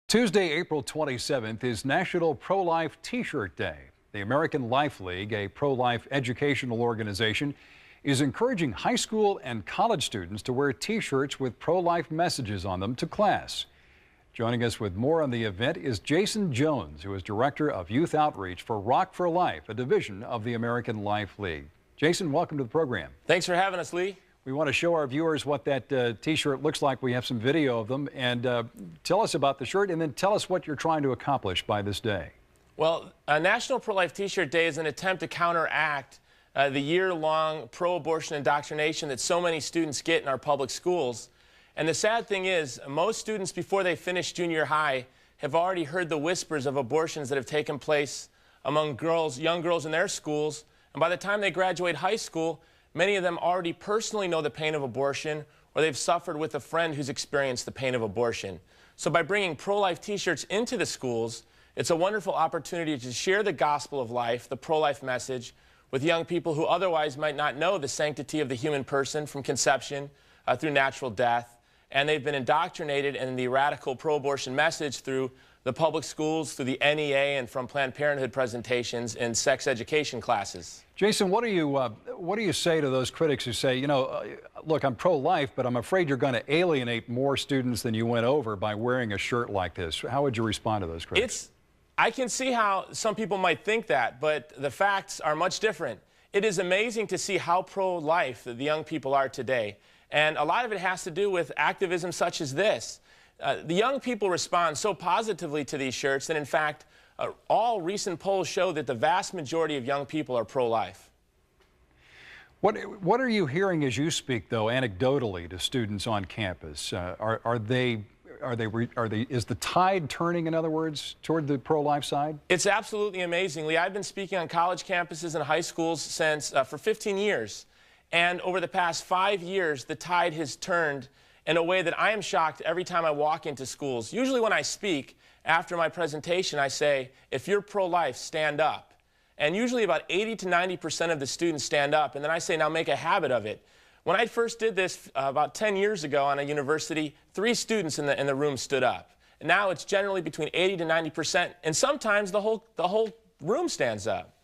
Tuesday, April 27th is National Pro-Life T-Shirt Day. The American Life League, a pro-life educational organization, is encouraging high school and college students to wear T-shirts with pro-life messages on them to class. Joining us with more on the event is Jason Jones, who is Director of Youth Outreach for Rock for Life, a division of the American Life League. Jason, welcome to the program. Thanks for having us, Lee. We want to show our viewers what that T-shirt looks like. We have some video of them. And tell us about the shirt, and then tell us what you're trying to accomplish by this day. Well, National Pro-Life T-shirt Day is an attempt to counteract the year-long pro-abortion indoctrination that so many students get in our public schools. And the sad thing is, most students, before they finish junior high, have already heard the whispers of abortions that have taken place among young girls in their schools. And by the time they graduate high school, many of them already personally know the pain of abortion, or they've suffered with a friend who's experienced the pain of abortion. So by bringing pro-life T-shirts into the schools, it's a wonderful opportunity to share the gospel of life, the pro-life message, with young people who otherwise might not know the sanctity of the human person from conception through natural death. And they've been indoctrinated in the radical pro-abortion message through the public schools, through the NEA, and from Planned Parenthood presentations in sex education classes. Jason, what do you say to those critics who say, look, I'm pro-life, but I'm afraid you're going to alienate more students than you went over by wearing a shirt like this? How would you respond to those critics? I can see how some people might think that, but the facts are much different. It is amazing to see how pro-life the young people are today. And a lot of it has to do with activism such as this. The young people respond so positively to these shirts that, in fact, all recent polls show that the vast majority of young people are pro-life. What are you hearing as you speak, though, anecdotally to students on campus? Is the tide turning, in other words, toward the pro-life side? It's absolutely amazing, Lee. I've been speaking on college campuses and high schools for 15 years. And over the past 5 years, the tide has turned in a way that I am shocked every time I walk into schools. Usually when I speak, after my presentation, I say, if you're pro-life, stand up. And usually about 80 to 90% of the students stand up, and then I say, now make a habit of it. When I first did this about 10 years ago on a university, 3 students in the room stood up. And now it's generally between 80 to 90%, and sometimes the whole room stands up.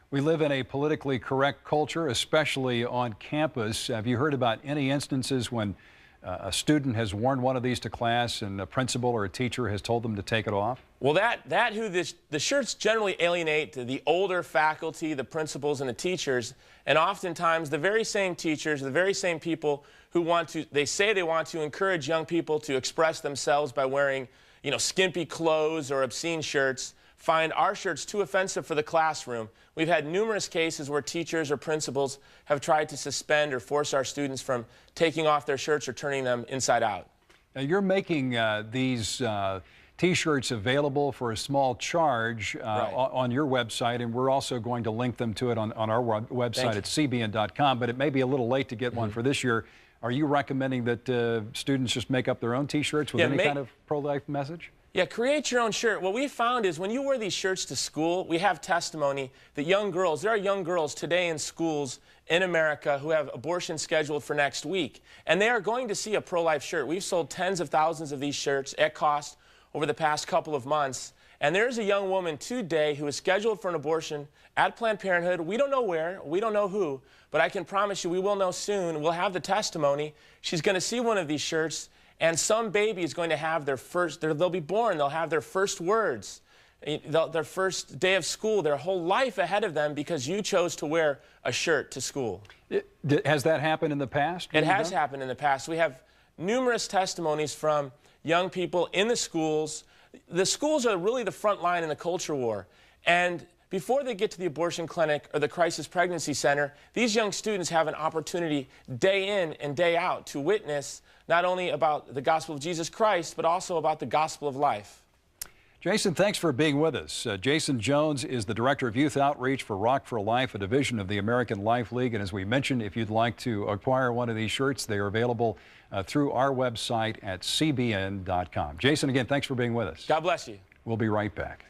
We live in a politically correct culture, especially on campus. Have you heard about any instances when a student has worn one of these to class and a principal or a teacher has told them to take it off? Well, the shirts generally alienate the older faculty, the principals, and the teachers, and oftentimes the very same teachers, the very same people who they say they want to encourage young people to express themselves by wearing, skimpy clothes or obscene shirts, find our shirts too offensive for the classroom. We've had numerous cases where teachers or principals have tried to suspend or force our students from taking off their shirts or turning them inside out. Now, you're making these T-shirts available for a small charge right. on your website, and we're also going to link them to it on our website at cbn.com, but it may be a little late to get one for this year. Are you recommending that students just make up their own T-shirts with any kind of pro-life message? Yeah, create your own shirt. What we found is when you wear these shirts to school, we have testimony that there are young girls today in schools in America who have abortion scheduled for next week. And they are going to see a pro-life shirt. We've sold tens of thousands of these shirts at cost over the past couple of months. And there's a young woman today who is scheduled for an abortion at Planned Parenthood. We don't know where, we don't know who, but I can promise you we will know soon. We'll have the testimony. She's going to see one of these shirts, and some baby is going to have they'll be born, they'll have their first words, their first day of school, their whole life ahead of them because you chose to wear a shirt to school. Has that happened in the past? It has happened in the past. We have numerous testimonies from young people in the schools. The schools are really the front line in the culture war. And before they get to the abortion clinic or the crisis pregnancy center, these young students have an opportunity day in and day out to witness not only about the gospel of Jesus Christ, but also about the gospel of life. Jason, thanks for being with us. Jason Jones is the Director of Youth Outreach for Rock for Life, a division of the American Life League. And as we mentioned, if you'd like to acquire one of these shirts, they are available through our website at cbn.com. Jason, again, thanks for being with us. God bless you. We'll be right back.